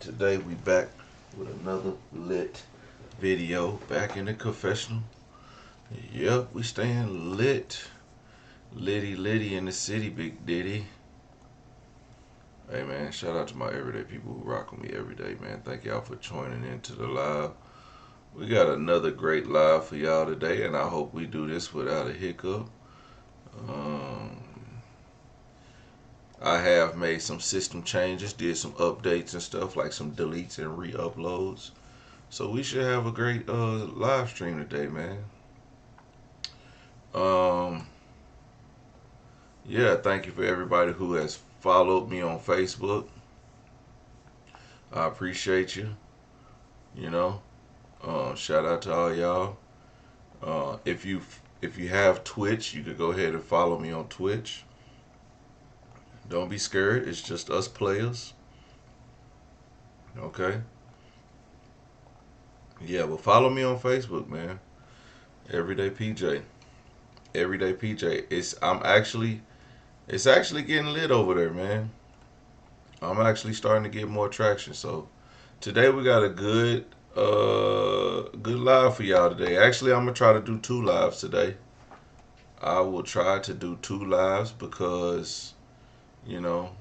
Today we back with another lit video. Back in the confessional. Yep, we staying lit. Litty in the city, Big Diddy. Hey man, shout out to my everyday people who rock with me every day, man. Thank y'all for joining into the live. We got another great live for y'all today, and I hope we do this without a hiccup. Um, I have made some system changes, did some updates and stuff, like some deletes and re-uploads. So we should have a great live stream today, man. Um, yeah, thank you for everybody who has followed me on Facebook. I appreciate you. You know, shout out to all y'all. If you have Twitch, you could go ahead and follow me on Twitch. Don't be scared. It's just us players. Okay. Yeah, but follow me on Facebook, man. Everyday PJ. Everyday PJ. It's actually getting lit over there, man. I'm actually starting to get more traction. So today we got a good live for y'all today. Actually, I'm gonna try to do two lives today. I will try to do two lives because you know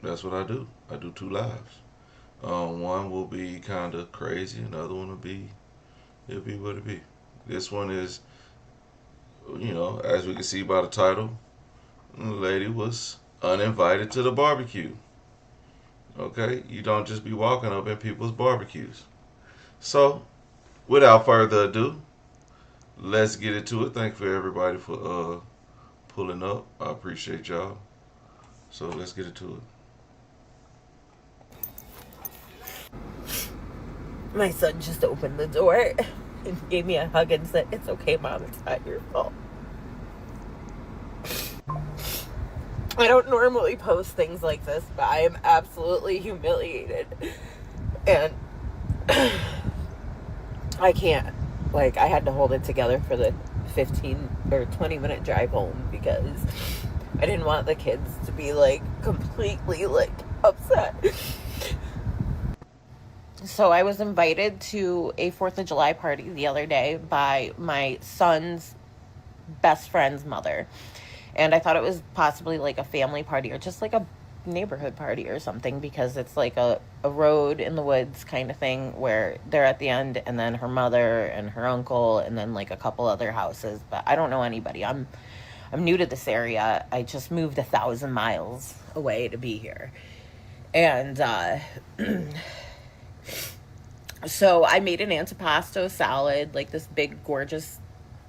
that's what I do. I do two lives. One will be kind of crazy. Another one it'll be what it be. This one is, as we can see by the title, the lady was uninvited to the barbecue. Okay, you don't just be walking up in people's barbecues. So, without further ado, let's get into it. Thank you for everybody for pulling up. I appreciate y'all. So let's get into it. My son just opened the door and gave me a hug and said, "It's okay, Mom, it's not your fault." I don't normally post things like this, but I am absolutely humiliated. And I can't. Like, I had to hold it together for the 15 or 20-minute drive home because I didn't want the kids to be, like, completely, like, upset. So I was invited to a 4th of July party the other day by my son's best friend's mother. And I thought it was possibly like a family party or just like a neighborhood party or something, because it's like a road in the woods kind of thing where they're at the end, and then her mother and her uncle and then like a couple other houses. But I don't know anybody. I'm new to this area. I just moved 1,000 miles away to be here. And so I made an antipasto salad, like this big gorgeous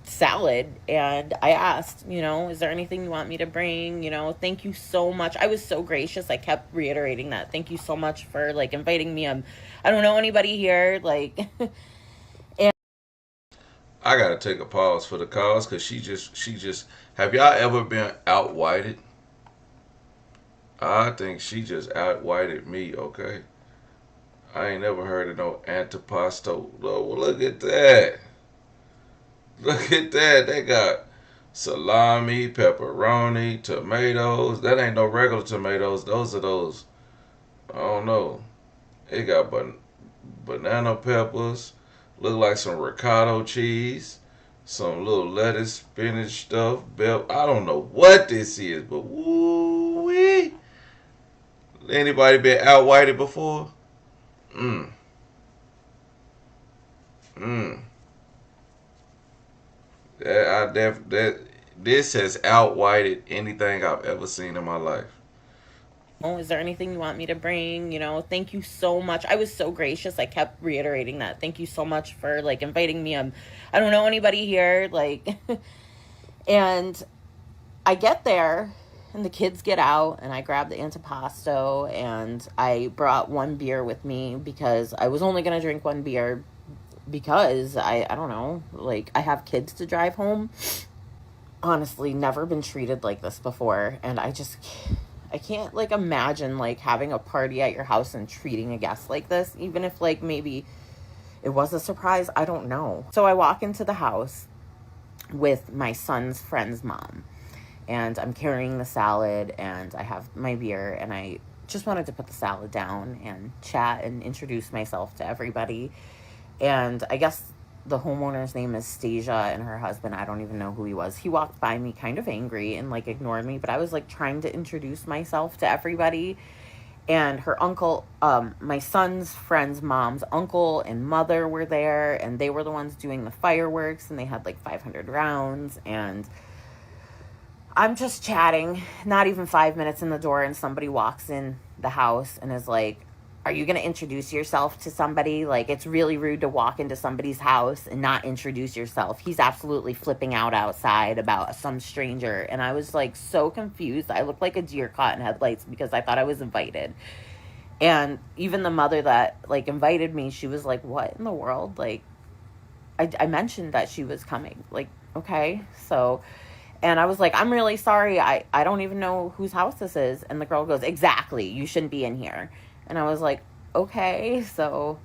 salad, and I asked, is there anything you want me to bring? Thank you so much. I was so gracious. I kept reiterating that. Thank you so much for like inviting me. I don't know anybody here, like. And I gotta take a pause for the cause because she just. Have y'all ever been out whited? I think she just out whited me. Okay. I ain't never heard of no antipasto. Oh, look at that. Look at that. They got salami, pepperoni, tomatoes. That ain't no regular tomatoes. Those are those. I don't know. It got banana peppers. Look like some ricotta cheese. Some little lettuce, spinach stuff. Bell. I don't know what this is, but woo wee. Anybody been out whited before? Mmm. Mmm. That this has outwhited anything I've ever seen in my life. is there anything you want me to bring? Thank you so much. I was so gracious. I kept reiterating that. Thank you so much for like inviting me. I don't know anybody here, like. And I get there and the kids get out and I grab the antipasto and I brought one beer with me because I was only going to drink one beer because I don't know, like I have kids to drive home. Honestly, never been treated like this before, and I can't like imagine like having a party at your house and treating a guest like this, even if like maybe it was a surprise. I don't know. So I walk into the house with my son's friend's mom, and I'm carrying the salad and I have my beer, and I just wanted to put the salad down and chat and introduce myself to everybody. And I guess the homeowner's name is Stasia, and her husband, I don't even know who he was. He walked by me kind of angry and like ignored me, but I was like trying to introduce myself to everybody. And her uncle, my son's friend's mom's uncle and mother were there, and they were the ones doing the fireworks, and they had like 500 rounds. And I'm just chatting, not even 5 minutes in the door, and somebody walks in the house and is like, are you going to introduce yourself to somebody? Like, it's really rude to walk into somebody's house and not introduce yourself. He's absolutely flipping out outside about some stranger. And I was like so confused. I looked like a deer caught in headlights because I thought I was invited. And even the mother that like invited me, she was like, what in the world? Like, I mentioned that she was coming. Like, okay. So, and I was like, I'm really sorry. I don't even know whose house this is. And the girl goes, exactly. You shouldn't be in here. And I was like, okay. So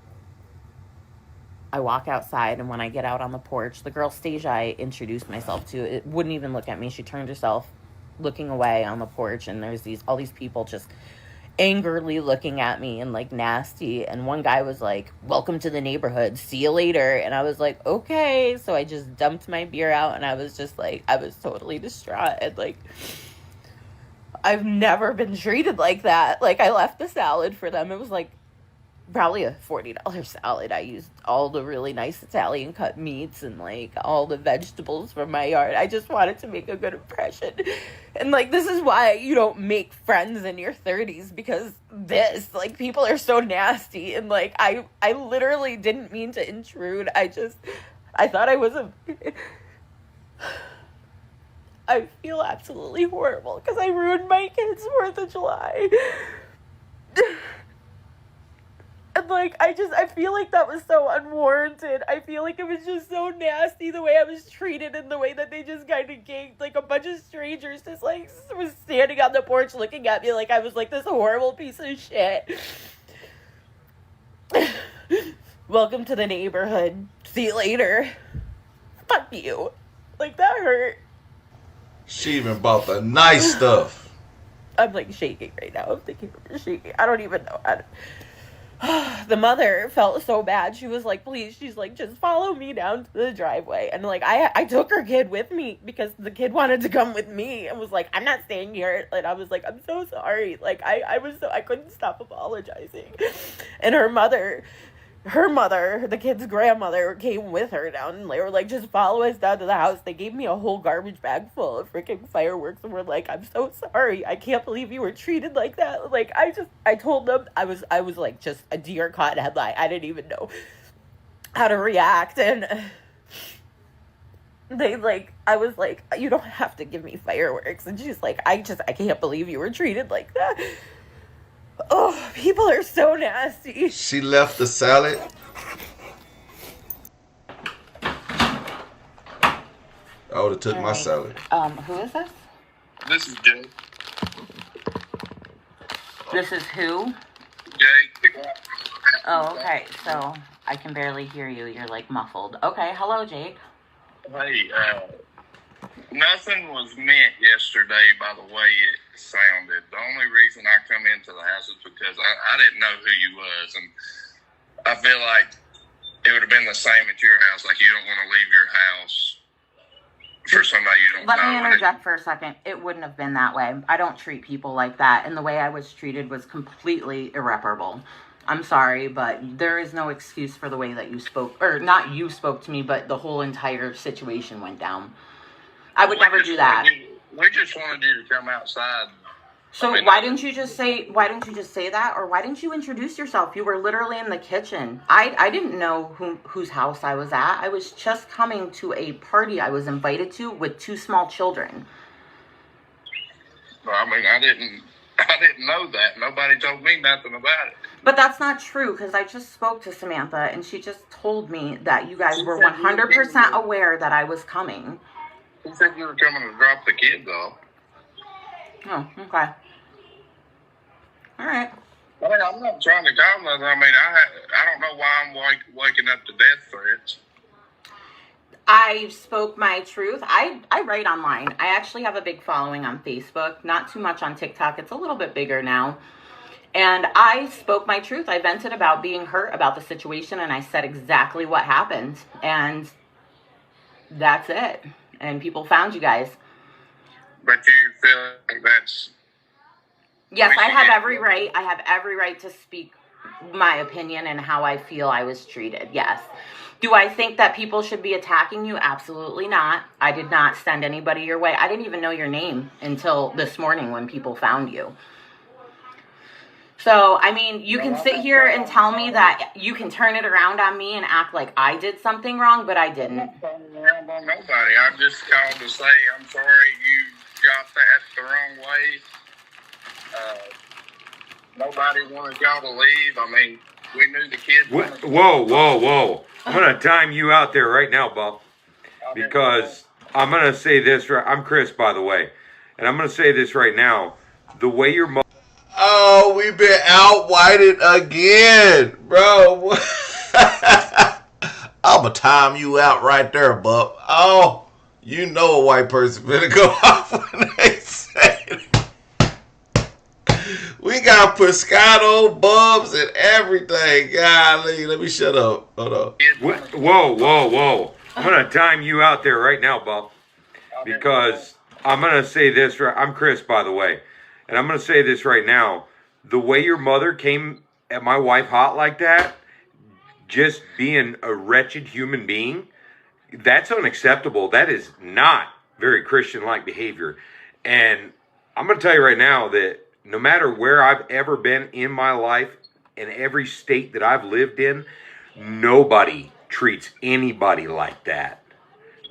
I walk outside, and when I get out on the porch, the girl Stasia I introduced myself to, it wouldn't even look at me. She turned herself looking away on the porch, and there's all these people just angrily looking at me and like nasty. And one guy was like, welcome to the neighborhood, see you later. And I was like, okay. So I just dumped my beer out, and I was just like, I was totally distraught. And like, I've never been treated like that. Like, I left the salad for them. It was like probably a $40 salad. I used all the really nice Italian cut meats and like all the vegetables from my yard. I just wanted to make a good impression. And like, this is why you don't make friends in your 30s, because like, people are so nasty. And like, I literally didn't mean to intrude. I thought I was I feel absolutely horrible because I ruined my kids' 4th of July. And like, I feel like that was so unwarranted. I feel like it was just so nasty the way I was treated, and the way that they just kind of ganked, like a bunch of strangers just like was standing on the porch looking at me like I was like this horrible piece of shit. Welcome to the neighborhood. See you later. Fuck you. Like, that hurt. She even bought the nice stuff. I'm like shaking right now. I'm thinking I'm shaking. I don't even know. The mother felt so bad. She was like, please, she's like, just follow me down to the driveway. And like, I took her kid with me because the kid wanted to come with me and was like, I'm not staying here. And I was like, I'm so sorry. Like, I couldn't stop apologizing. And her mother, the kid's grandmother, came with her down, and they were like, just follow us down to the house. They gave me a whole garbage bag full of freaking fireworks, and we're like, I'm so sorry. I can't believe you were treated like that. Like, I told them I was like just a deer caught in headlight. I didn't even know how to react. And they like, I was like, you don't have to give me fireworks. And she's like, I can't believe you were treated like that. Oh, people are so nasty. She left the salad. I would have took my salad. Who is this? This is Jake. This is who? Jake. Oh, okay. So I can barely hear you. You're like muffled. Okay. Hello, Jake. Hey, nothing was meant yesterday by the way it sounded. The only reason I come into the house is because I didn't know who you was, and I feel like it would have been the same at your house. Like, you don't want to leave your house for somebody you don't know. Let me interject for a second. It wouldn't have been that way. I don't treat people like that, and the way I was treated was completely irreparable. I'm sorry, but there is no excuse for the way that you spoke, or not you spoke to me, but the whole entire situation went down. I would never do that. We just wanted you to come outside. So why didn't you just say that, or why didn't you introduce yourself? You were literally in the kitchen. I didn't know whose house I was at. I was just coming to a party I was invited to with 2 small children. I mean, I didn't know that. Nobody told me nothing about it. But that's not true, because I just spoke to Samantha, and she just told me that you guys were 100% aware that I was coming. She said you were coming to drop the kids off. Oh, okay. All right. I mean, I'm not trying to call nothing. I mean, I don't know why I'm waking up to death threats. I spoke my truth. I write online. I actually have a big following on Facebook. Not too much on TikTok. It's a little bit bigger now. And I spoke my truth. I vented about being hurt about the situation, and I said exactly what happened. And that's it. And people found you guys. But you feel like that's... Yes, I have every right. I have every right to speak my opinion and how I feel I was treated. Yes. Do I think that people should be attacking you? Absolutely not. I did not send anybody your way. I didn't even know your name until this morning when people found you. So, I mean, you can sit here and tell me that you can turn it around on me and act like I did something wrong, but I didn't. I'm not turning around on nobody. I just called to say I'm sorry you got that the wrong way. Nobody wanted y'all to leave. I mean, we knew the kids. Whoa. I'm going to time you out there right now, Buff. Because I'm going to say this. I'm Chris, by the way. And I'm going to say this right now. The way your mother... Oh, we've been out whited again, bro. I'ma time you out right there, bub. Oh, you know a white person better go off when they say it. We got Pescado, Bubs, and everything. Golly, let me shut up. Hold on. Whoa. I'm going to time you out there right now, Buff. Because I'm going to say this. I'm Chris, by the way. And I'm going to say this right now. The way your mother came at my wife hot like that, just being a wretched human being, that's unacceptable. That is not very Christian-like behavior. And I'm going to tell you right now that no matter where I've ever been in my life, in every state that I've lived in, nobody treats anybody like that.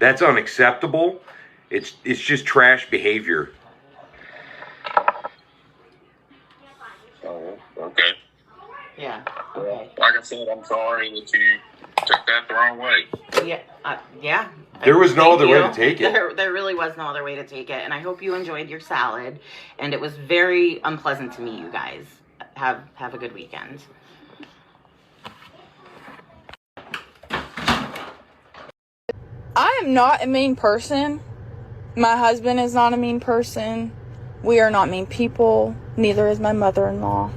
That's unacceptable. It's just trash behavior. Oh, okay. Yeah. Well, Okay. like I said, I'm sorry that you took that the wrong way. Yeah. There was no other way to take it. There really was no other way to take it. And I hope you enjoyed your salad. And it was very unpleasant to meet you guys. Have a good weekend. I am not a mean person. My husband is not a mean person. We are not mean people. Neither is my mother-in-law.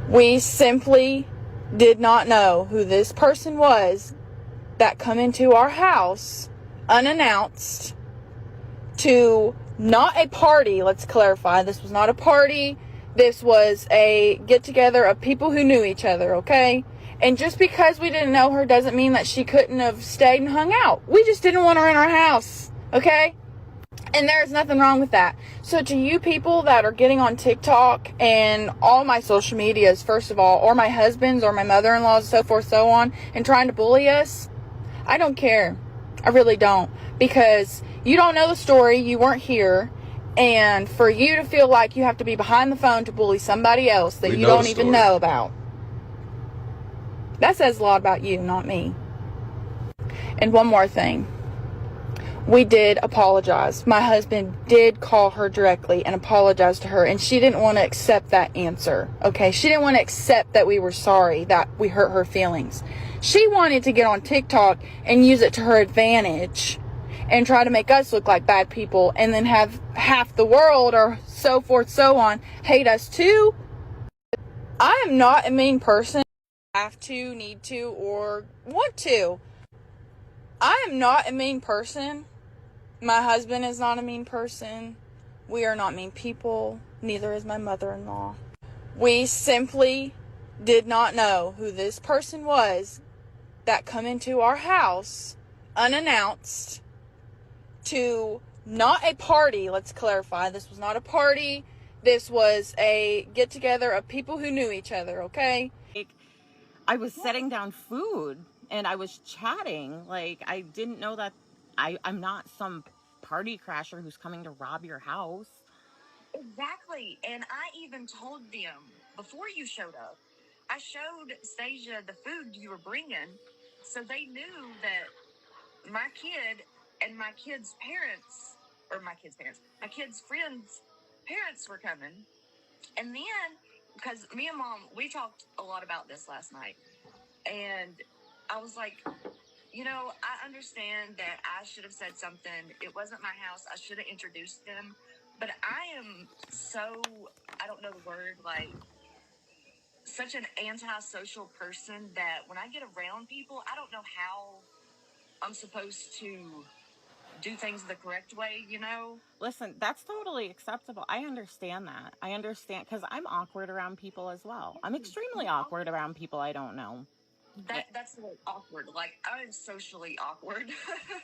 We simply did not know who this person was that come into our house unannounced to not a party. Let's clarify. This was not a party. This was a get-together of people who knew each other, okay? And just because we didn't know her doesn't mean that she couldn't have stayed and hung out. We just didn't want her in our house, okay? And there's nothing wrong with that. So to you people that are getting on TikTok and all my social medias, first of all, or my husband's or my mother-in-law's, so forth, so on, and trying to bully us, I don't care. I really don't. Because you don't know the story, you weren't here, and for you to feel like you have to be behind the phone to bully somebody else that you don't even know about, that says a lot about you, not me. And one more thing. We did apologize. My husband did call her directly and apologize to her, and she didn't want to accept that answer, okay? She didn't want to accept that we were sorry, that we hurt her feelings. She wanted to get on TikTok and use it to her advantage and try to make us look like bad people and then have half the world or so forth, so on, hate us too. I am not a mean person. Have to, need to, or want to. I am not a mean person. My husband is not a mean person. We are not mean people. Neither is my mother-in-law. We simply did not know who this person was that come into our house unannounced to not a party. Let's clarify. This was not a party. This was a get-together of people who knew each other, okay? I was setting down food and I was chatting. Like, I didn't know that I'm not some party crasher who's coming to rob your house. Exactly. And I even told them before you showed up, I showed Stasia the food you were bringing, so they knew that my kid and my kid's parents, or my kid's parents, my kid's friends' parents were coming. And then, because me and Mom, we talked a lot about this last night, and I was like, you know, I understand that I should have said something. It wasn't my house. I should have introduced them. But I am so, I don't know the word, like, such an antisocial person that when I get around people, I don't know how I'm supposed to do things the correct way, you know? Listen, that's totally acceptable. I understand that. I understand because I'm awkward around people as well. I'm extremely awkward around people I don't know. That's like awkward. Like, I'm socially awkward.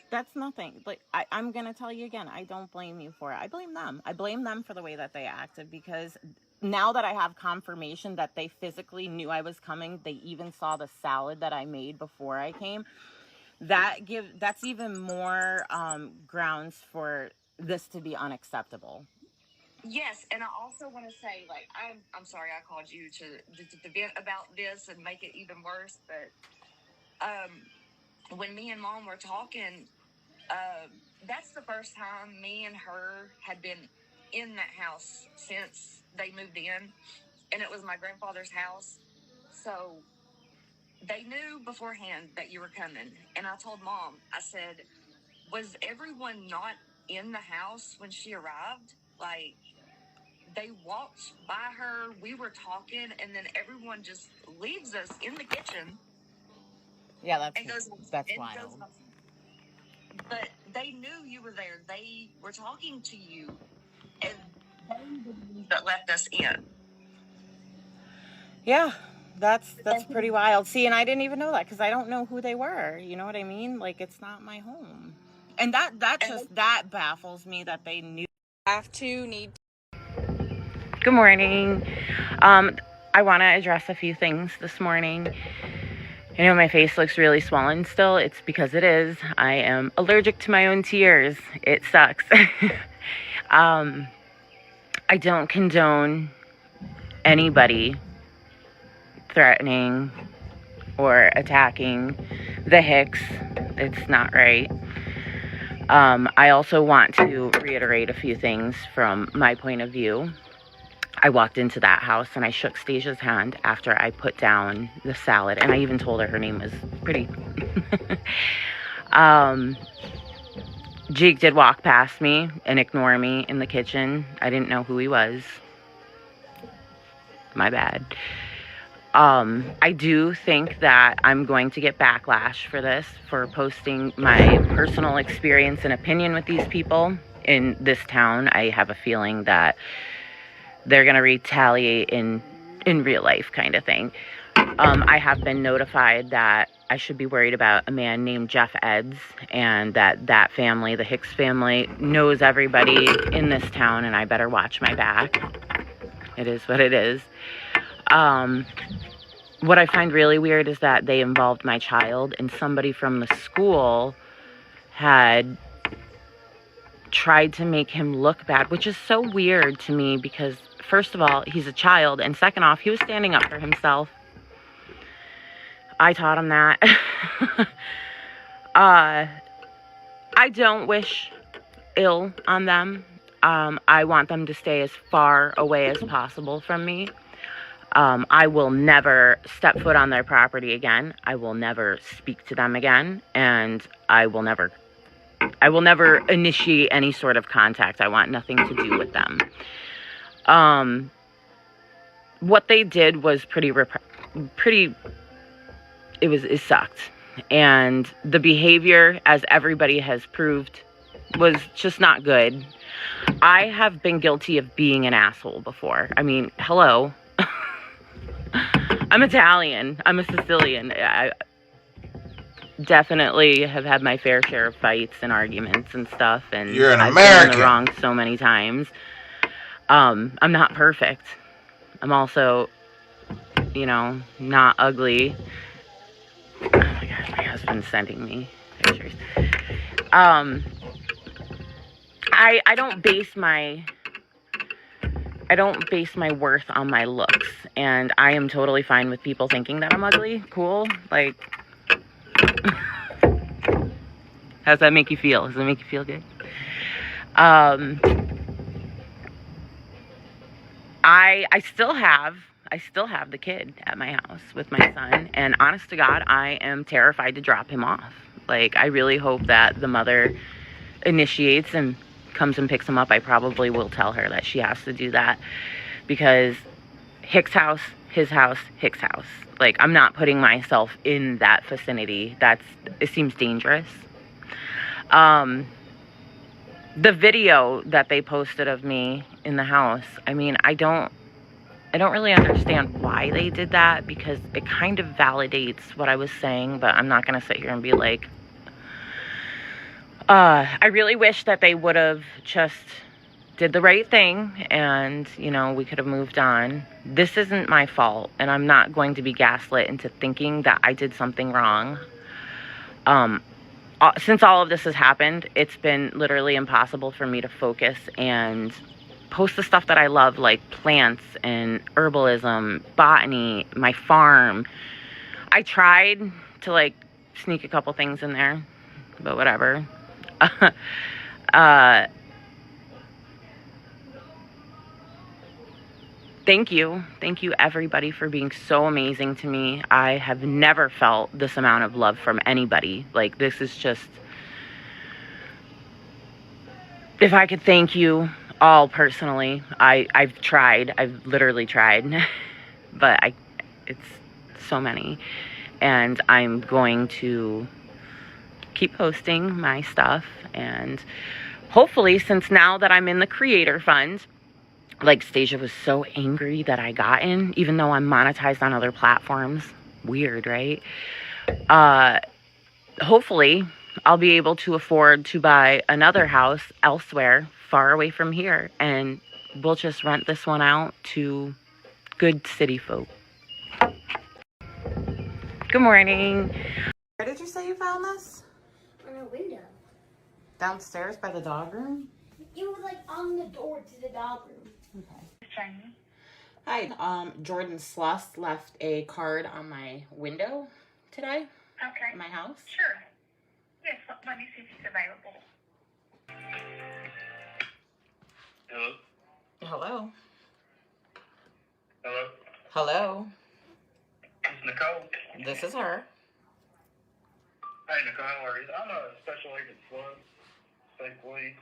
That's nothing. Like I'm gonna tell you again, I don't blame you for it. I blame them. I blame them for the way that they acted because now that I have confirmation that they physically knew I was coming, they even saw the salad that I made before I came. That's even more grounds for this to be unacceptable. Yes, and I also want to say, like, I'm sorry I called you to vent about this and make it even worse, but when me and Mom were talking, that's the first time me and her had been in that house since they moved in, and it was my grandfather's house. So they knew beforehand that you were coming, and I told Mom, I said, was everyone not in the house when she arrived? Like, they walked by her, we were talking, and then everyone just leaves us in the kitchen. Yeah, and goes wild. goes, but they knew you were there. They were talking to you, and they were the ones that left us in. Yeah, that's pretty wild. See, and I didn't even know that because I don't know who they were. You know what I mean? Like, it's not my home, and that baffles me that they knew. Good morning. I want to address a few things this morning. I know my face looks really swollen still. It's because it is. I am allergic to my own tears. It sucks. I don't condone anybody threatening or attacking the Hicks. It's not right. I also want to reiterate a few things from my point of view. I walked into that house and I shook Stasia's hand after I put down the salad, and I even told her name was pretty. Jake did walk past me and ignore me in the kitchen. I didn't know who he was. My bad. I do think that I'm going to get backlash for this, for posting my personal experience and opinion with these people in this town. I have a feeling that they're going to retaliate in real life kind of thing. I have been notified that I should be worried about a man named Jeff Eds, and that family, the Hicks family, knows everybody in this town, and I better watch my back. It is what it is. What I find really weird is that they involved my child, and somebody from the school had tried to make him look bad, which is so weird to me because, first of all, he's a child, and second off, he was standing up for himself. I taught him that. I don't wish ill on them. I want them to stay as far away as possible from me. I will never step foot on their property again. I will never speak to them again, and I will never initiate any sort of contact. I want nothing to do with them. What they did was it sucked. And the behavior, as everybody has proved, was just not good. I have been guilty of being an asshole before. I mean, hello. I'm Italian. I'm a Sicilian. I definitely have had my fair share of fights and arguments and stuff, and you're an I've American. been in the wrong so many times. I'm not perfect. I'm also, not ugly. Oh my God, my husband's sending me pictures. I don't base my worth on my looks, and I am totally fine with people thinking that I'm ugly. Cool. Like, how's that make you feel? Does it make you feel good? I still have the kid at my house with my son, and honest to God, I am terrified to drop him off. Like, I really hope that the mother initiates and comes and picks him up. I probably will tell her that she has to do that, because Hicks house, his house, Hick's house. Like, I'm not putting myself in that vicinity. It seems dangerous. The video that they posted of me in the house, I mean, I don't really understand why they did that, because it kind of validates what I was saying, but I'm not going to sit here and be like, I really wish that they would have just did the right thing and, you know, we could have moved on. This isn't my fault, and I'm not going to be gaslit into thinking that I did something wrong. Since all of this has happened, it's been literally impossible for me to focus and post the stuff that I love, like plants and herbalism, botany, my farm. I tried to, like, sneak a couple things in there, but whatever. Thank you everybody for being so amazing to me. I have never felt this amount of love from anybody. Like, this is just, if I could thank you all personally, I've tried. I've literally tried. But it's so many. And I'm going to keep posting my stuff. And hopefully, since now that I'm in the creator fund, like, Stasia was so angry that I got in, even though I'm monetized on other platforms. Weird, right? Hopefully, I'll be able to afford to buy another house elsewhere, far away from here, and we'll just rent this one out to good city folk. Good morning. Where did you say you found this? On a window. Downstairs by the dog room? It was like on the door to the dog room. Okay. Hi, Jordan Sluss left a card on my window today. Okay. In my house. Sure. Yes, let me see if he's available. Hello? Hello. Hello? Hello. This is Nicole. This is her. Hey, Nicole, how are you? I'm a special agent Flood, state police.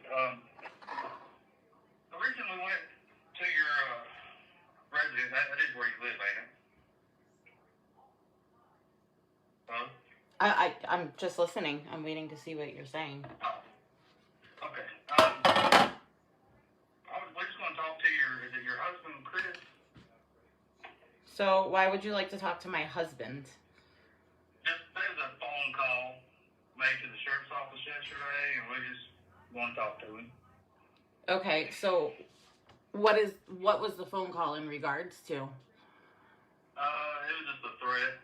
The reason we went to your residence, that is where you live, ain't it? Hello? I'm just listening. I'm waiting to see what you're saying. Oh. Okay. We're just going to talk to is it your husband, Chris? So why would you like to talk to my husband? Just, there was a phone call made to the sheriff's office yesterday, and we just want to talk to him. Okay, so what was the phone call in regards to? It was just a threat,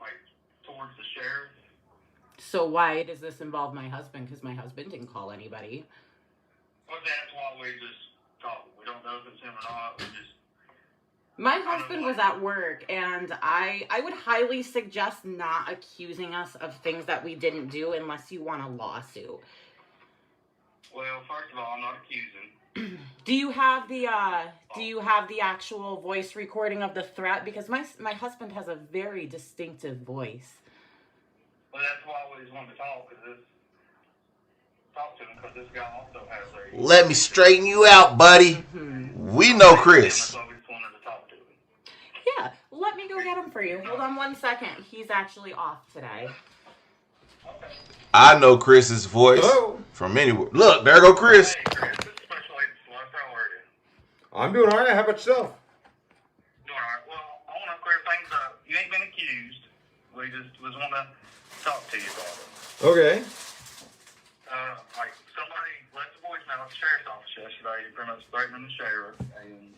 like, towards the sheriff. So why does this involve my husband? Because my husband didn't call anybody. Well, that's why we just talk. We don't know if it's him or not. We just. My husband was at work, and I would highly suggest not accusing us of things that we didn't do unless you want a lawsuit. Well, first of all, I'm not accusing. Do you have the actual voice recording of the threat? Because my husband has a very distinctive voice. Well, that's why we just wanted to talk to him, because this guy also has a. Let me straighten you out, buddy. Mm-hmm. We know Chris. So we just wanted to talk to him. Yeah, let me go get him for you. Hold on 1 second. He's actually off today. Okay. I know Chris's voice from anywhere. Look, there go Chris. Hey, Chris, this is Special Agent Sluss. How are you? I'm doing all right. How about yourself? Doing all right. Well, I want to clear things up. You ain't been accused. We just was want to talk to you about it. Okay. Like, somebody left a voicemail at the sheriff's office yesterday, pretty much threatening the sheriff, and,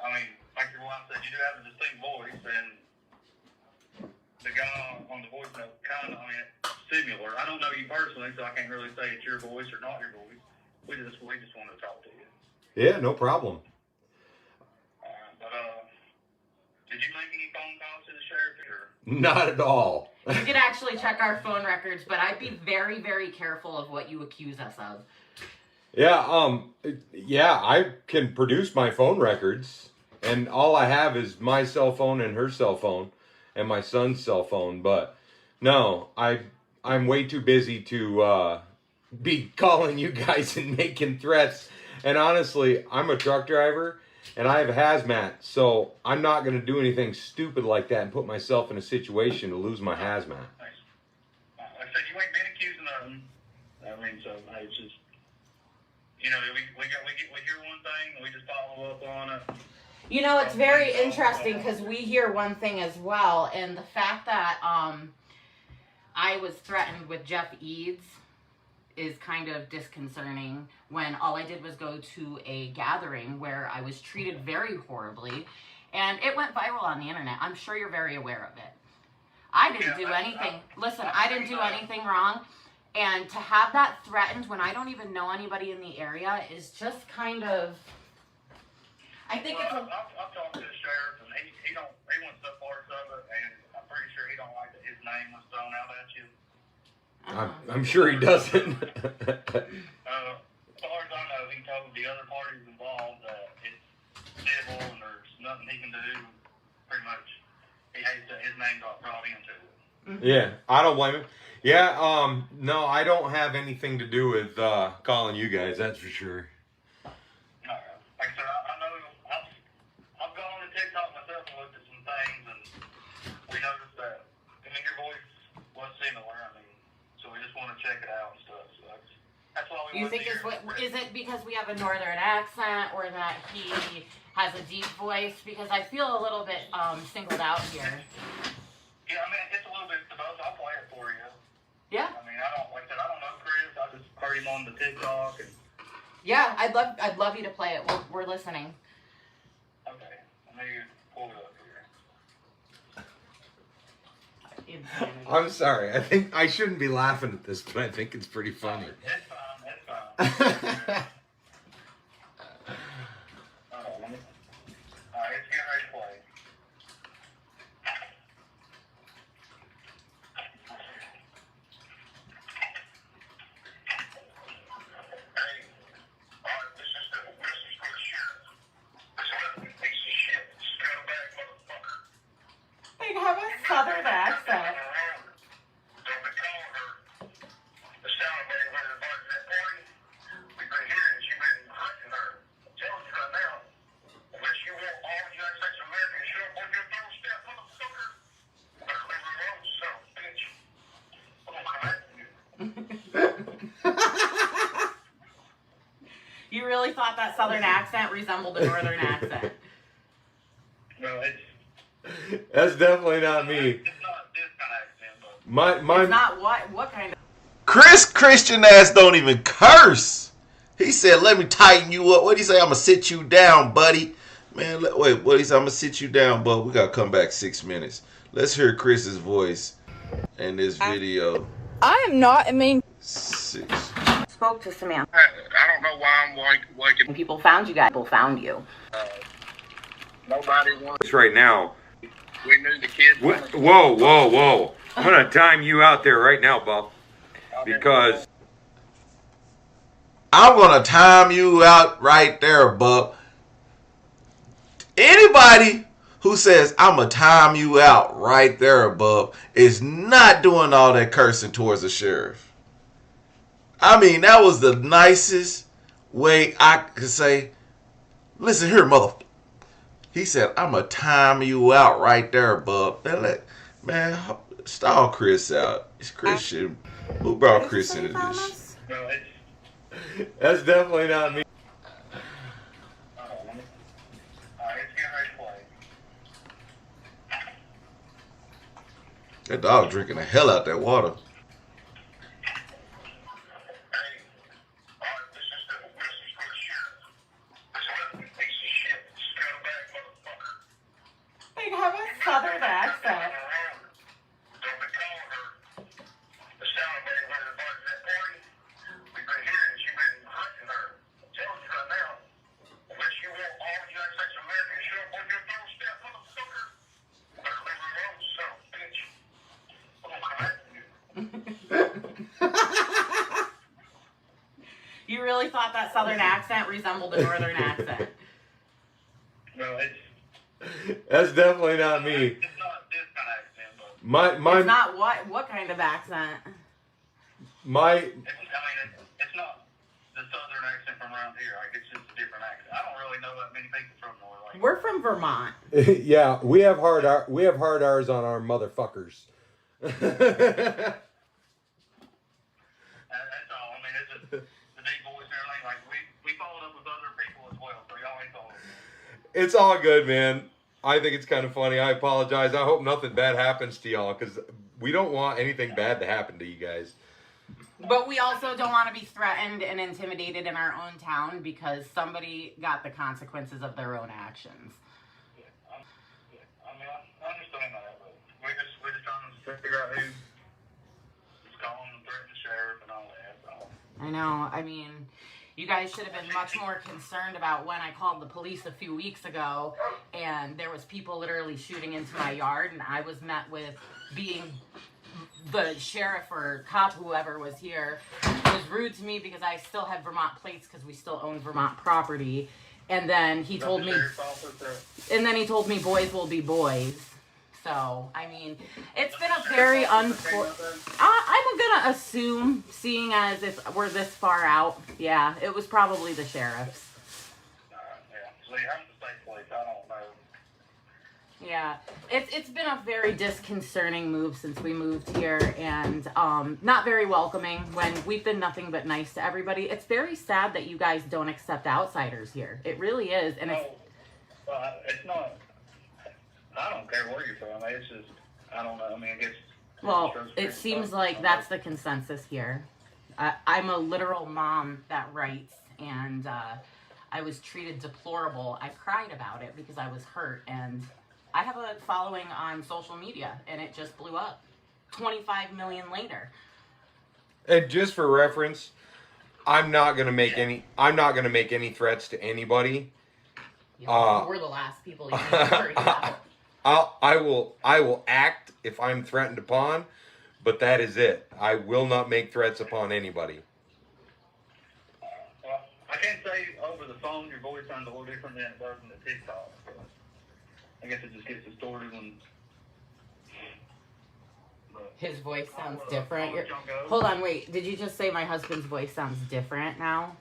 I mean, like your wife said, you do have a distinct voice, and the guy on the voicemail kind of, similar. I don't know you personally, so I can't really say it's your voice or not your voice. We just want to talk to you. Yeah, no problem. Did you make any phone calls to the sheriff here? Not at all. You could actually check our phone records, but I'd be very, very careful of what you accuse us of. Yeah, I can produce my phone records, and all I have is my cell phone and her cell phone and my son's cell phone, but no, I'm way too busy to be calling you guys and making threats. And honestly, I'm a truck driver, and I have hazmat, so I'm not going to do anything stupid like that and put myself in a situation to lose my hazmat. Like I said, you ain't been accused of nothing. I mean, so it's just, you know, we hear one thing, and we just follow up on it. You know, it's very interesting because we hear one thing as well, and the fact that I was threatened with Jeff Eads is kind of disconcerting when all I did was go to a gathering where I was treated very horribly, and it went viral on the internet. I'm sure you're very aware of it. I didn't do anything. Listen, I didn't do anything wrong, and to have that threatened when I don't even know anybody in the area is just kind of... I think it's a... I've talked to the sheriff, and he wants the parts of it, and I'm pretty sure he don't like that his name was thrown out at you. I'm sure he doesn't. As far as I know, he told the other parties involved that it's civil and there's nothing he can do. Pretty much, he hates that his name got brought into it. Yeah, I don't blame him. Yeah, no, I don't have anything to do with calling you guys, that's for sure. Like I said, I know I've gone to TikTok myself and looked at some things, and we noticed that, I mean, your voice was similar. I mean, so we just want to check it out and stuff. So that's why we. You think is it because we have a northern accent, or that he has a deep voice? Because I feel a little bit singled out here. Yeah, I mean, it's a little bit of both. I'll play it for you. Yeah. I mean, I don't know Chris. I just heard him on the TikTok and. Yeah, I'd love you to play it. We're listening. Okay, let me pull it up here. Insanity. I'm sorry, I think I shouldn't be laughing at this, but I think it's pretty funny. It's fine. Alright, it's getting ready to play. Hey, alright, this is for the sheriff. This piece of shit, scumbag motherfucker. They have a southern accent. Don't be calling her. The sound of her invited to that party. We've been hearing that you've been hurting her. I'm telling you right now, unless you want all the United States of America to show up on your doorstep, motherfucker, better leave her alone, son of a bitch. I'm gonna come after you. You really thought that southern accent resembled a northern accent? No, it's That's definitely not me. not this kind of accent, but My It's not what kind of... Chris Christian ass don't even curse. He said, "Let me tighten you up." What did he say? "I'm gonna sit you down, buddy." Man, wait. What did he say? "I'm gonna sit you down, bud." We gotta come back 6 minutes. Let's hear Chris's voice in this video. I am not a mean. 6. Spoke to Samantha. I don't know why I'm waking. People found you guys. People found you. Nobody wants. right now. We knew the kids. Whoa. I'm going to time you out there right now, Bob. Because I'm gonna time you out right there, bub. Anybody who says I'm gonna time you out right there, bub, is not doing all that cursing towards the sheriff. I mean, that was the nicest way I could say, "Listen here, mother." He said, "I'm gonna time you out right there, bub." Man, stall Chris out. It's Christian. Who brought Chris into this? No, it's. that's definitely not me. Alright, it's getting ready to play. That dog drinking the hell out that water. Hey, alright, this is for the sheriff. This piece of shit, scumbag motherfucker. They have a southern accent. Don't be calling her. The sound of her invited to that party. We've been hearing that you've been hurting her. I'm telling you right now, unless you want all the United States of America to show up on your doorstep, motherfucker, better leave her alone, son of a bitch. I'm gonna come after you. You really thought that southern accent resembled a northern accent? No, it's. That's definitely not me. It's not this kind of accent, but It's not what kind of accent? My it's not the southern accent from around here. Like, it's just a different accent. I don't really know that many people from Norway. We're from Vermont. Yeah, we have hard R's on our motherfuckers. That's all. I mean, it's just the deep voice and everything. Like, we followed up with other people as well, so y'all ain't followed. It's all good, man. I think it's kind of funny. I apologize. I hope nothing bad happens to y'all, because we don't want anything bad to happen to you guys. But we also don't want to be threatened and intimidated in our own town because somebody got the consequences of their own actions. Yeah, I mean, I understand that, but we're just trying to figure out who's calling and threatening the sheriff and all that. So. I know. I mean, you guys should have been much more concerned about when I called the police a few weeks ago and there was people literally shooting into my yard, and I was met with being the sheriff or cop, whoever was here, was rude to me because I still had Vermont plates because we still own Vermont property. And then he told me, boys will be boys. So, I mean, it's been a very unfortunate. I'm gonna assume, seeing as if we're this far out, yeah, it was probably the sheriff's. Yeah. See, I'm the state police. I don't know. Yeah, it's been a very disconcerting move since we moved here, and not very welcoming when we've been nothing but nice to everybody. It's very sad that you guys don't accept outsiders here. It really is, and it's not. I don't care where you're from. It's just, I don't know. I mean, I guess. Well, it seems like that's the consensus here. I'm a literal mom that writes, and I was treated deplorable. I cried about it because I was hurt, and I have a following on social media, and it just blew up 25 million later. And just for reference, I'm not gonna make any threats to anybody. We're the last people you need to worry about. I will act if I'm threatened upon, but that is it. I will not make threats upon anybody. Well, I can't say over the phone your voice sounds a little different than it does in the TikTok. So I guess it just gets distorted when. His voice sounds different. Hold on, wait. Did you just say my husband's voice sounds different now?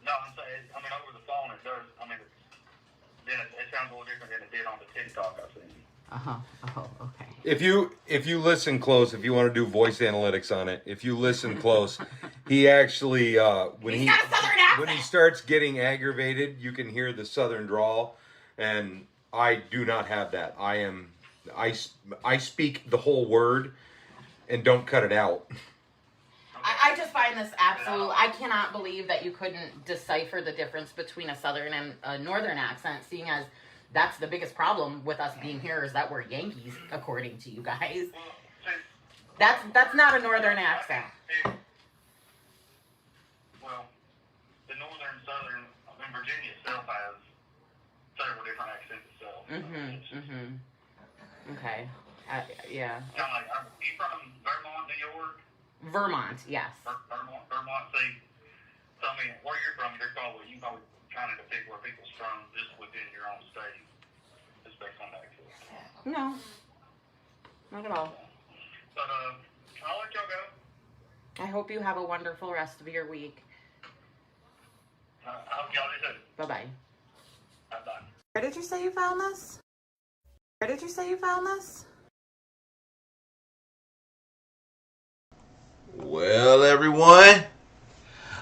No, I'm saying, I mean, over the phone it does. I mean, it sounds a little different than it did on the TikTok I've seen. Oh, okay. If you listen close, if you want to do voice analytics on it, if you listen close, he actually when he starts getting aggravated, you can hear the southern drawl, and I do not have that. I speak the whole word and don't cut it out. I just find this absolute. I cannot believe that you couldn't decipher the difference between a southern and a northern accent, seeing as that's the biggest problem with us being here is that we're Yankees, according to you guys. That's not a northern accent. Well, the northern, southern, and Virginia itself has several different accents itself. Okay. Yeah. Kind of like, are you from Vermont, New York? Vermont, yes. Vermont. See, tell me where you're from. You can probably kind of depict where people's from just within your own state, just based on accent. No, not at all. But I'll let y'all go. I hope you have a wonderful rest of your week. I hope y'all do too. Bye-bye. Bye-bye. Where did you say you found this? Well, everyone,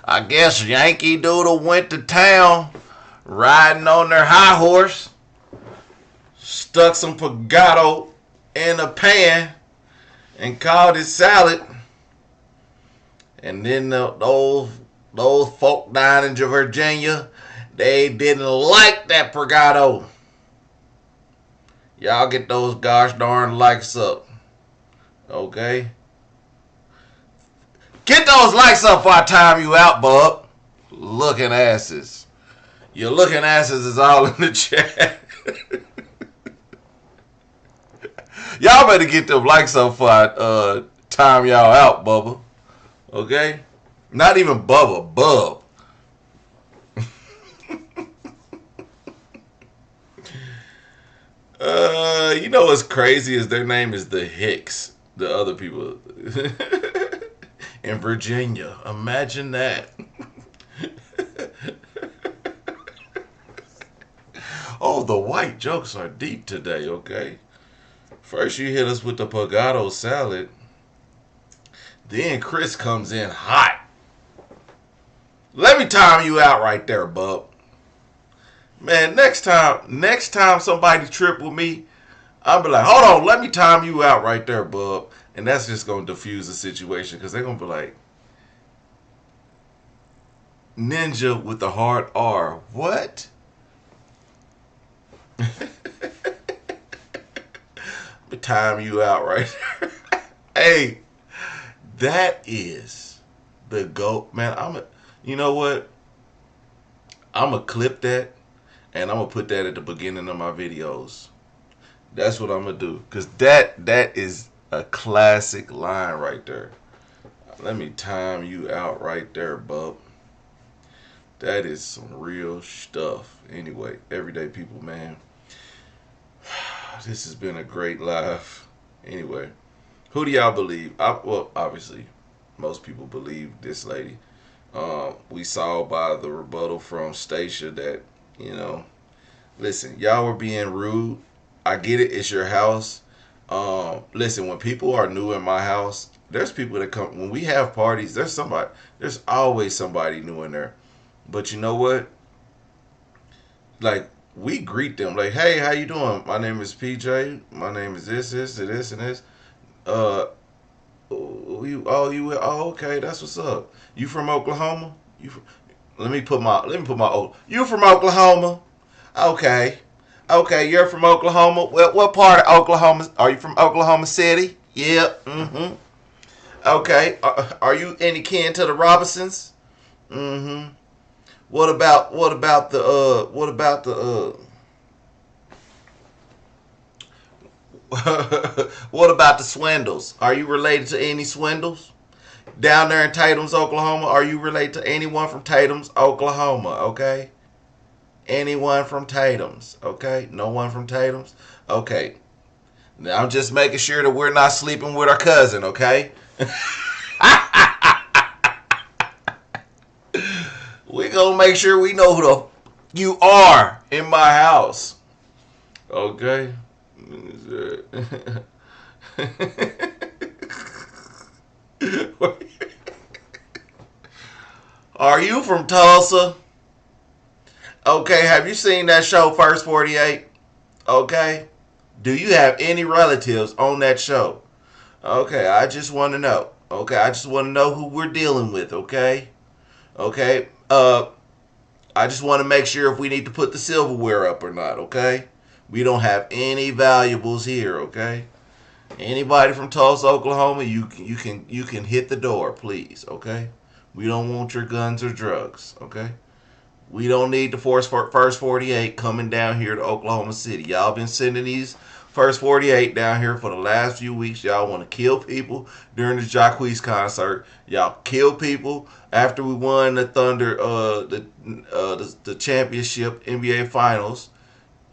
I guess Yankee Doodle went to town riding on their high horse, stuck some pagato in a pan and called it salad. And then those folk down in Virginia, they didn't like that pagato. Y'all get those gosh darn likes up. Okay? Get those likes up before I time you out, bub. Looking asses. Your looking asses is all in the chat. Y'all better get them likes up before I time y'all out, Bubba. Okay? Not even Bubba, Bub. You know what's crazy is their name is the Hicks. The other people in Virginia. Imagine that. Oh, the white jokes are deep today, okay? First you hit us with the pagado salad. Then Chris comes in hot. Let me time you out right there, bub. Man, next time somebody trip with me, I'll be like, hold on, let me time you out right there, bub. And that's just gonna diffuse the situation because they're gonna be like, Ninja with the hard R. What? Time you out right there. Hey, that is the GOAT. Man, you know what? I'm going to clip that and I'm going to put that at the beginning of my videos. That's what I'm going to do. Because that is a classic line right there. Let me time you out right there, bub. That is some real stuff. Anyway, everyday people, man. This has been a great live. Anyway, who do y'all believe? Well, obviously, most people believe this lady. We saw by the rebuttal from Stacia that, listen, y'all were being rude. I get it. It's your house. Listen, when people are new in my house, there's people that come. When we have parties, there's always somebody new in there. But you know what? Like, we greet them like, hey, how you doing? My name is PJ. My name is this, and this. Okay, that's what's up. You from Oklahoma? Let me put my you from Oklahoma? Okay. Okay, you're from Oklahoma. What part of Oklahoma? Are you from Oklahoma City? Yeah. Mm-hmm. Okay. Are you any kin to the Robinsons? Mm-hmm. What about the what about the Swindles? Are you related to any Swindles? Down there in Tatum's, Oklahoma, are you related to anyone from Tatum's, Oklahoma? Okay. Anyone from Tatum's? Okay. No one from Tatum's? Okay. Now I'm just making sure that we're not sleeping with our cousin, okay? We gonna make sure we know who you are in my house. Okay. Are you from Tulsa? Okay, have you seen that show First 48? Okay. Do you have any relatives on that show? Okay, I just want to know. Okay, I just want to know who we're dealing with, okay? Okay. I just want to make sure if we need to put the silverware up or not, okay? We don't have any valuables here, okay? Anybody from Tulsa, Oklahoma, you can hit the door, please, okay? We don't want your guns or drugs, okay? We don't need the First 48 coming down here to Oklahoma City. Y'all been sending these First 48 down here for the last few weeks. Y'all want to kill people during the Jacquees concert. Y'all kill people after we won the Thunder the championship NBA Finals.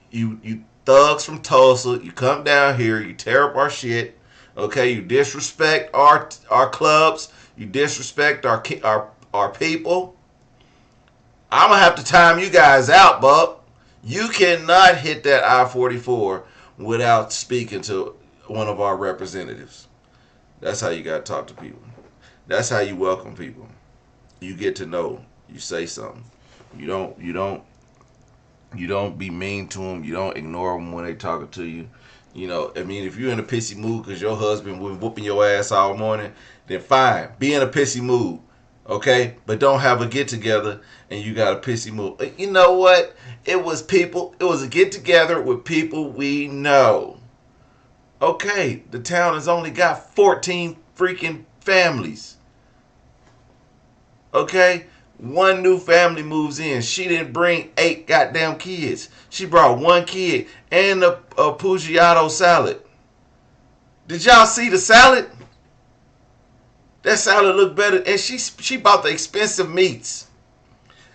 You thugs from Tulsa, you come down here, you tear up our shit. Okay, you disrespect our clubs, you disrespect our people. I'm gonna have to time you guys out, bub. You cannot hit that I-44 without speaking to one of our representatives. That's how you gotta talk to people. That's how you welcome people. You get to know. You say something. You don't be mean to them. You don't ignore them when they talking to you. I mean, if you're in a pissy mood because your husband was whooping your ass all morning, then fine. Be in a pissy mood. Okay? But don't have a get together and you got a pissy mood. You know what? It was a get together with people we know. Okay, the town has only got 14 freaking families. Okay? One new family moves in. She didn't bring 8 goddamn kids. She brought 1 kid and a Pugiato salad. Did y'all see the salad? That salad looked better. And she bought the expensive meats.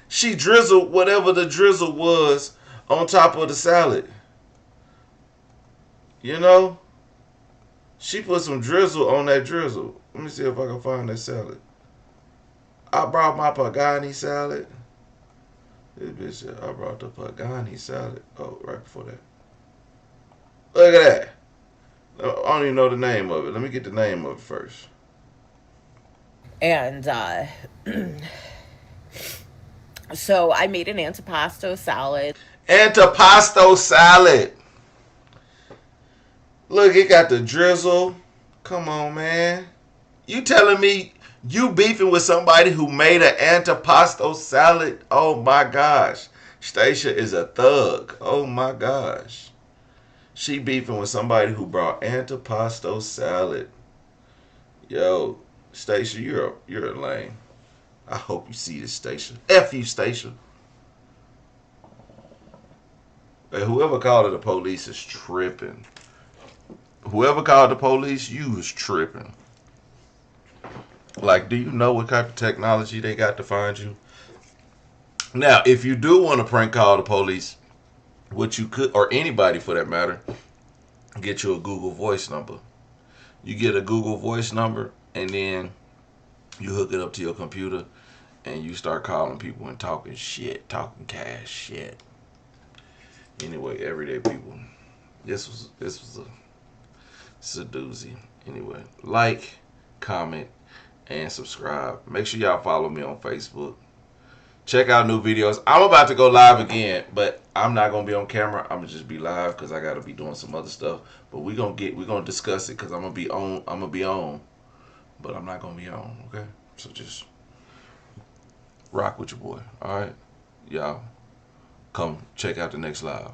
She drizzled whatever the drizzle was on top of the salad. She put some drizzle on that drizzle. Let me see if I can find that salad. I brought my Pagani salad. This bitch, I brought the Pagani salad. Oh, right before that. Look at that. I don't even know the name of it. Let me get the name of it first. And so I made an antipasto salad. Antipasto salad. Look, it got the drizzle. Come on, man. You telling me you beefing with somebody who made an antipasto salad? Oh my gosh. Stacia is a thug. Oh my gosh. She beefing with somebody who brought antipasto salad. Yo, Stacia, you're a lame. I hope you see this, Stacia. F you, Stacia. Hey, whoever called the police is tripping. Whoever called the police, you was tripping. Like, do you know what type of technology they got to find you? Now, if you do want to prank call the police, what you could, or anybody for that matter, get you a Google Voice number. You get a Google Voice number, and then you hook it up to your computer, and you start calling people and talking shit, talking cash shit. Anyway, everyday people, this was a doozy. Anyway, like, comment, and subscribe. Make sure y'all follow me on Facebook. Check out new videos. I'm about to go live again, but I'm not gonna be on camera. I'm gonna just be live because I gotta be doing some other stuff. But we're gonna discuss it because I'm gonna be on, but I'm not gonna be on. Okay, so just rock with your boy. All right, y'all, come check out the next live.